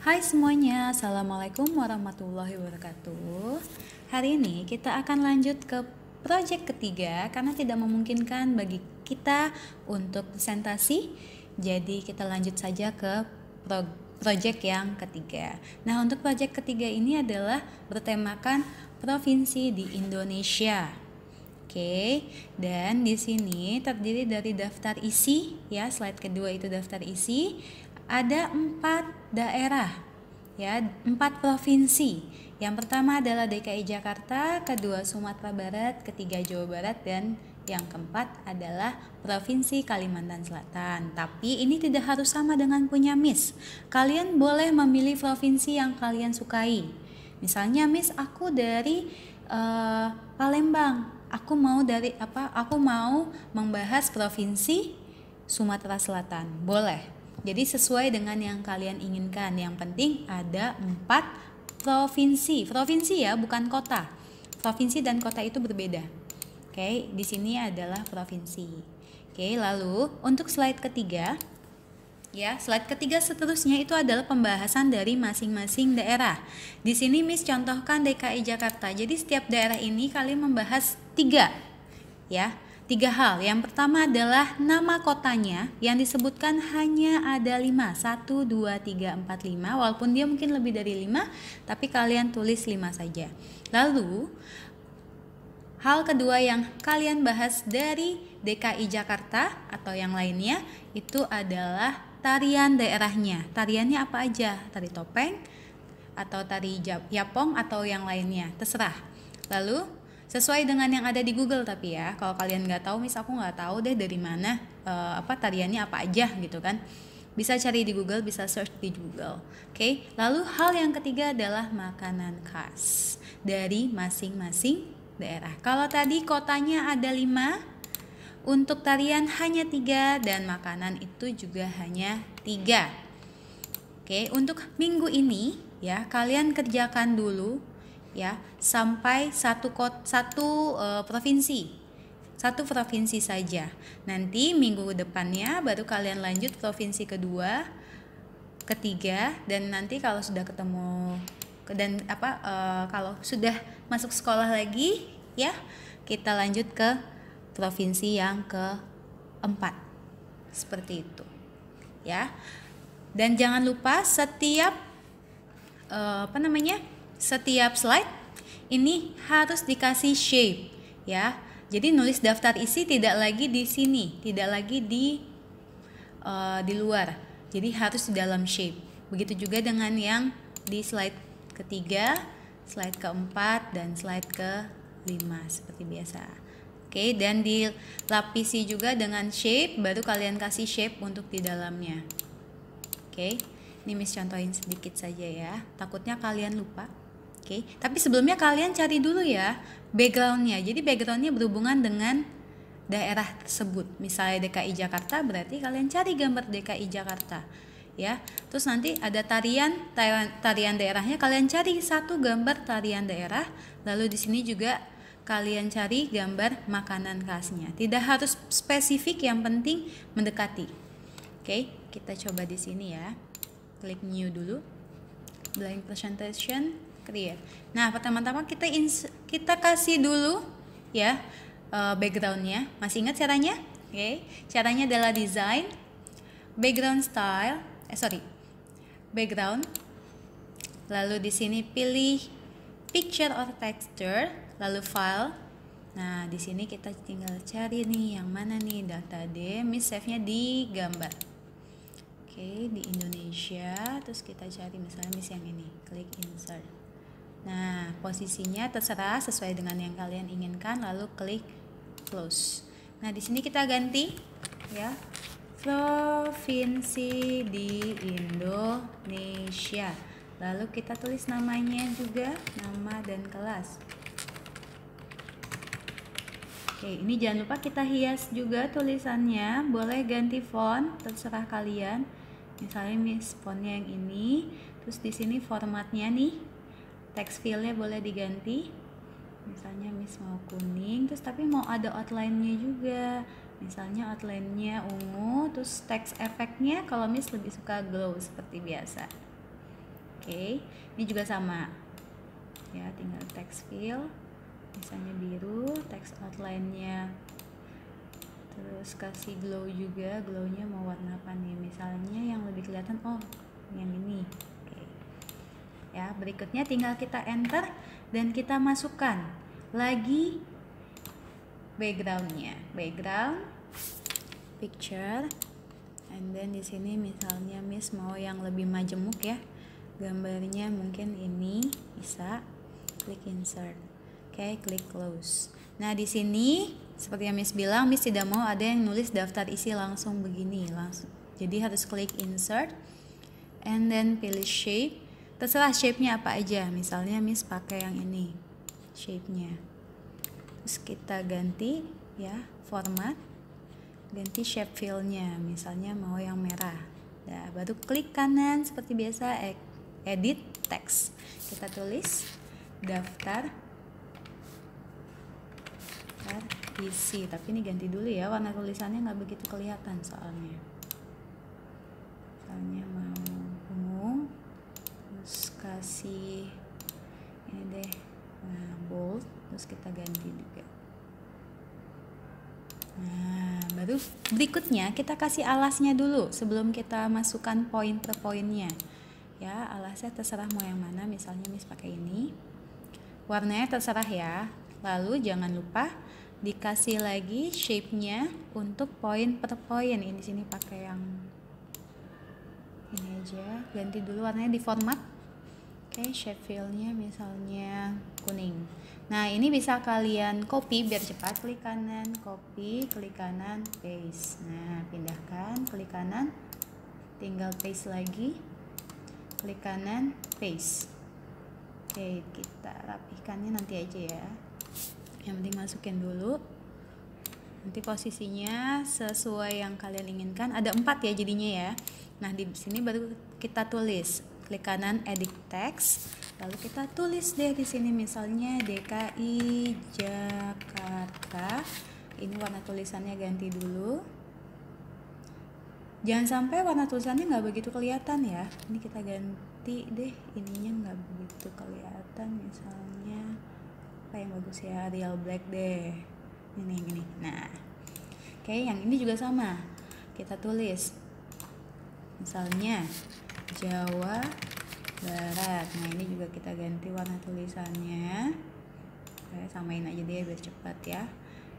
Hai semuanya, Assalamualaikum warahmatullahi wabarakatuh. Hari ini kita akan lanjut ke proyek ketiga karena tidak memungkinkan bagi kita untuk presentasi. Jadi kita lanjut saja ke proyek yang ketiga. Nah, untuk proyek ketiga ini adalah bertemakan provinsi di Indonesia. Oke, dan di sini terdiri dari daftar isi, ya, slide kedua itu daftar isi. Ada 4 daerah, ya, 4 provinsi. Yang pertama adalah DKI Jakarta, kedua Sumatera Barat, ketiga Jawa Barat, dan yang keempat adalah Provinsi Kalimantan Selatan. Tapi ini tidak harus sama dengan punya Miss. Kalian boleh memilih provinsi yang kalian sukai. Misalnya Miss, aku dari Palembang. Aku mau membahas provinsi Sumatera Selatan. Boleh. Jadi sesuai dengan yang kalian inginkan. Yang penting ada 4 provinsi. Provinsi ya, bukan kota. Provinsi dan kota itu berbeda. Oke, di sini adalah provinsi. Oke, lalu untuk slide ketiga, ya, slide ketiga seterusnya itu adalah pembahasan dari masing-masing daerah. Di sini Miss contohkan DKI Jakarta. Jadi setiap daerah ini kalian membahas 3, ya. 3 hal. Yang pertama adalah nama kotanya yang disebutkan hanya ada 5. 1, 2, 3, 4, 5. Walaupun dia mungkin lebih dari 5, tapi kalian tulis 5 saja. Lalu, hal kedua yang kalian bahas dari DKI Jakarta atau yang lainnya itu adalah tarian daerahnya. Tariannya apa aja? Tari topeng atau tari yapong atau yang lainnya, terserah. Lalu sesuai dengan yang ada di Google, tapi ya kalau kalian nggak tahu, Miss aku nggak tahu deh dari mana tariannya apa aja gitu kan, bisa cari di Google, bisa search di Google. Oke. Lalu hal yang ketiga adalah makanan khas dari masing-masing daerah. Kalau tadi kotanya ada 5, untuk tarian hanya 3, dan makanan itu juga hanya 3. Oke, untuk minggu ini ya kalian kerjakan dulu ya sampai satu provinsi saja. Nanti minggu depannya baru kalian lanjut provinsi kedua, ketiga, dan nanti kalau sudah ketemu kalau sudah masuk sekolah lagi ya kita lanjut ke provinsi yang keempat. Seperti itu ya. Dan jangan lupa setiap setiap slide ini harus dikasih shape ya. Jadi nulis daftar isi tidak lagi di sini, tidak lagi di luar. Jadi harus di dalam shape. Begitu juga dengan yang di slide ketiga, slide keempat, dan slide ke-5 seperti biasa. Oke, dan dilapisi juga dengan shape, baru kalian kasih shape untuk di dalamnya. Oke. Ini Miss contohin sedikit saja ya, takutnya kalian lupa. Oke, tapi sebelumnya kalian cari dulu ya backgroundnya. Jadi backgroundnya berhubungan dengan daerah tersebut. Misalnya DKI Jakarta, berarti kalian cari gambar DKI Jakarta ya. Terus nanti ada tarian daerahnya, kalian cari satu gambar tarian daerah. Lalu di sini juga kalian cari gambar makanan khasnya. Tidak harus spesifik, yang penting mendekati. Oke, kita coba di sini ya. Klik new dulu, blank presentation, create. Nah, pertama-tama kita kasih dulu ya backgroundnya. Masih ingat caranya? Oke, caranya adalah design, background style, background. Lalu di sini pilih picture or texture, lalu file. Nah, di sini kita tinggal cari nih yang mana nih, data D, Miss save-nya di gambar. Oke, di Indonesia, terus kita cari misalnya Miss yang ini, klik insert. Nah, posisinya terserah sesuai dengan yang kalian inginkan, lalu klik close. Nah, di sini kita ganti ya, provinsi di Indonesia. Lalu kita tulis namanya juga, nama dan kelas. Oke, ini jangan lupa kita hias juga tulisannya, boleh ganti font, terserah kalian. Misalnya Miss fontnya yang ini, terus di sini formatnya nih, text fillnya boleh diganti. Misalnya Miss mau kuning, terus tapi mau ada outline-nya juga. Misalnya outline-nya ungu, terus text efeknya kalau Miss lebih suka glow seperti biasa. Oke, ini juga sama ya, tinggal text fill misalnya biru, text outline-nya, terus kasih glow juga. Glownya mau warna apa nih, misalnya yang lebih kelihatan, oh yang ini. Oke ya, berikutnya tinggal kita enter dan kita masukkan lagi backgroundnya, background picture, and then di sini misalnya Miss mau yang lebih majemuk ya gambarnya, mungkin ini bisa klik insert. Oke, klik close. Nah, di sini seperti yang Miss bilang, Miss tidak mau ada yang nulis daftar isi langsung begini, langsung. Jadi harus klik insert and then pilih shape. Terserah shape-nya apa aja. Misalnya Miss pakai yang ini shape-nya. Terus kita ganti ya, format. Ganti shape fill-nya, misalnya mau yang merah. Nah, baru klik kanan seperti biasa, edit text. Kita tulis daftar isi, tapi ini ganti dulu ya, warna tulisannya nggak begitu kelihatan soalnya. Misalnya mau ungu, terus kasih ini deh, bold, terus kita ganti juga. Nah, baru berikutnya kita kasih alasnya dulu sebelum kita masukkan poin per poinnya. Ya, alasnya terserah mau yang mana, misalnya Miss pakai ini. Warnanya terserah ya. Lalu jangan lupa dikasih lagi shape-nya untuk poin per poin. Ini sini pakai yang ini aja. Ganti dulu warnanya di format. Oke, shape fill-nya misalnya kuning. Nah, ini bisa kalian copy biar cepat. Klik kanan, copy, klik kanan, paste. Nah, pindahkan, klik kanan, tinggal paste lagi. Klik kanan, paste. Oke, kita rapihkannya nanti aja ya. Yang penting masukin dulu. Nanti posisinya sesuai yang kalian inginkan. Ada 4 ya jadinya ya. Nah, di sini baru kita tulis. Klik kanan edit text. Lalu kita tulis deh di sini misalnya DKI Jakarta. Ini warna tulisannya ganti dulu. Jangan sampai warna tulisannya nggak begitu kelihatan ya. Ini kita ganti deh, ininya nggak begitu kelihatan. Misalnya apa yang bagus ya, Arial Black deh. Ini. Nah, oke, yang ini juga sama. Kita tulis, misalnya Jawa Barat. Nah, ini juga kita ganti warna tulisannya. Oke, samain aja deh biar cepat ya.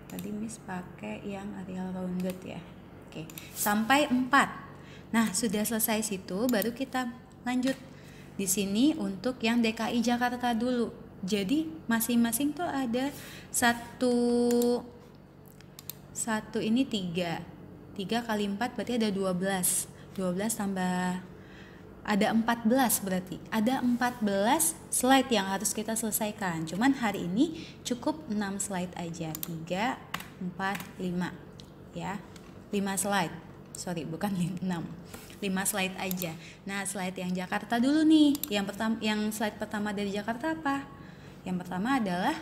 Tadi Miss pakai yang Arial Rounded ya. Oke, sampai 4. Nah, sudah selesai situ, baru kita lanjut. Di sini untuk yang DKI Jakarta dulu. Jadi masing-masing tuh ada satu ini 3 kali 4 berarti ada 12 tambah ada 14, berarti ada 14 slide yang harus kita selesaikan. Cuman hari ini cukup 6 slide aja, 3, 4, 5 ya, 5 slide, sorry bukan 6, 5 slide aja. Nah, slide yang Jakarta dulu nih. Yang slide pertama dari Jakarta apa? Yang pertama adalah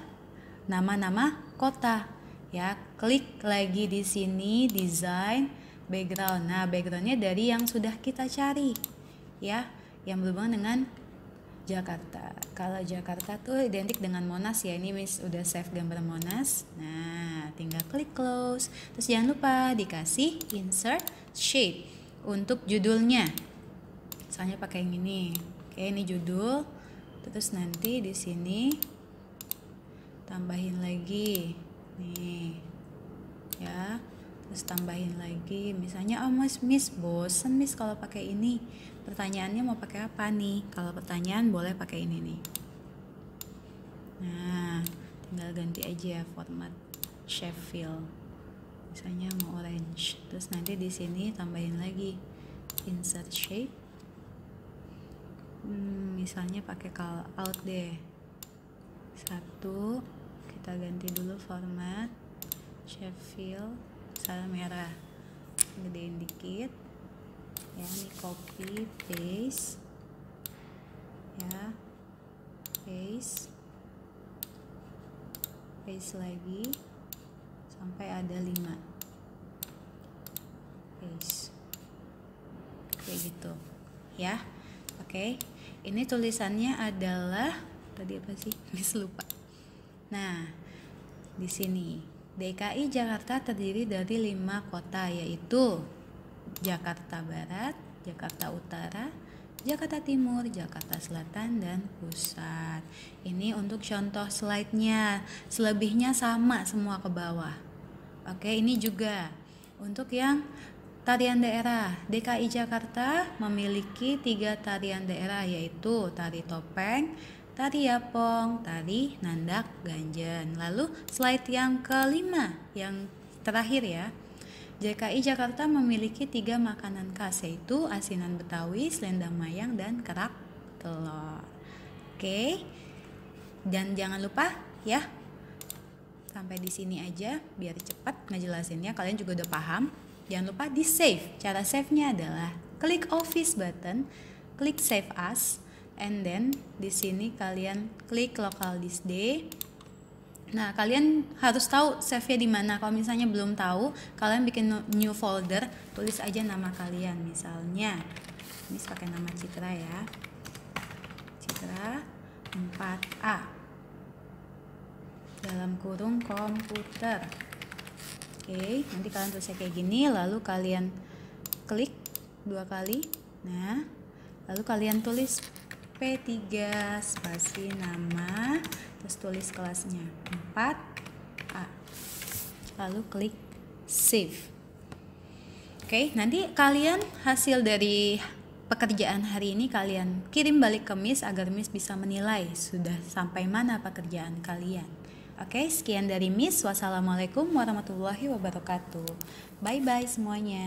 nama-nama kota. Ya, klik lagi di sini design background. Nah, backgroundnya dari yang sudah kita cari, ya, yang berhubungan dengan Jakarta. Kalau Jakarta tuh identik dengan Monas ya. Ini Miss udah save gambar Monas. Nah, tinggal klik close. Terus jangan lupa dikasih insert shape untuk judulnya. Misalnya pakai yang ini. Oke, ini judul. Terus nanti di sini tambahin lagi nih ya, terus tambahin lagi misalnya, oh Miss bosen Miss kalau pakai ini, pertanyaannya mau pakai apa nih? Kalau pertanyaan boleh pakai ini nih. Nah, tinggal ganti aja format shape fill, misalnya mau orange. Terus nanti di sini tambahin lagi insert shape, misalnya pakai call out deh. 1, kita ganti dulu format shape fill, misalnya merah, gedein dikit ya, ini copy paste ya, paste lagi sampai ada 5, paste kayak gitu ya. Oke, Ini tulisannya adalah tadi apa sih? Miss lupa. Nah, di sini DKI Jakarta terdiri dari 5 kota, yaitu Jakarta Barat, Jakarta Utara, Jakarta Timur, Jakarta Selatan, dan Pusat. Ini untuk contoh slide-nya. Selebihnya sama semua ke bawah. Oke, ini juga untuk yang tarian daerah. DKI Jakarta memiliki 3 tarian daerah, yaitu tari topeng, tari yapong, tari nandak ganjen. Lalu slide yang kelima, yang terakhir ya. DKI Jakarta memiliki 3 makanan khas, yaitu asinan Betawi, selendang mayang, dan kerak telur. Oke. Dan jangan lupa ya, sampai di sini aja biar cepat ngejelasinnya, kalian juga udah paham. Jangan lupa di save. Cara save-nya adalah klik office button, klik save as, and then di sini kalian klik local disk D. Nah, kalian harus tahu save-nya di mana. Kalau misalnya belum tahu, kalian bikin new folder, tulis aja nama kalian. Misalnya, ini pakai nama Citra ya. Citra 4A. Dalam kurung komputer. Oke, nanti kalian tulisnya kayak gini, lalu kalian klik 2 kali. Nah, lalu kalian tulis P3 spasi nama, terus tulis kelasnya 4A. Lalu klik save. Oke, nanti kalian hasil dari pekerjaan hari ini kalian kirim balik ke Miss agar Miss bisa menilai sudah sampai mana pekerjaan kalian. Oke, sekian dari Miss. Wassalamualaikum warahmatullahi wabarakatuh. Bye-bye semuanya.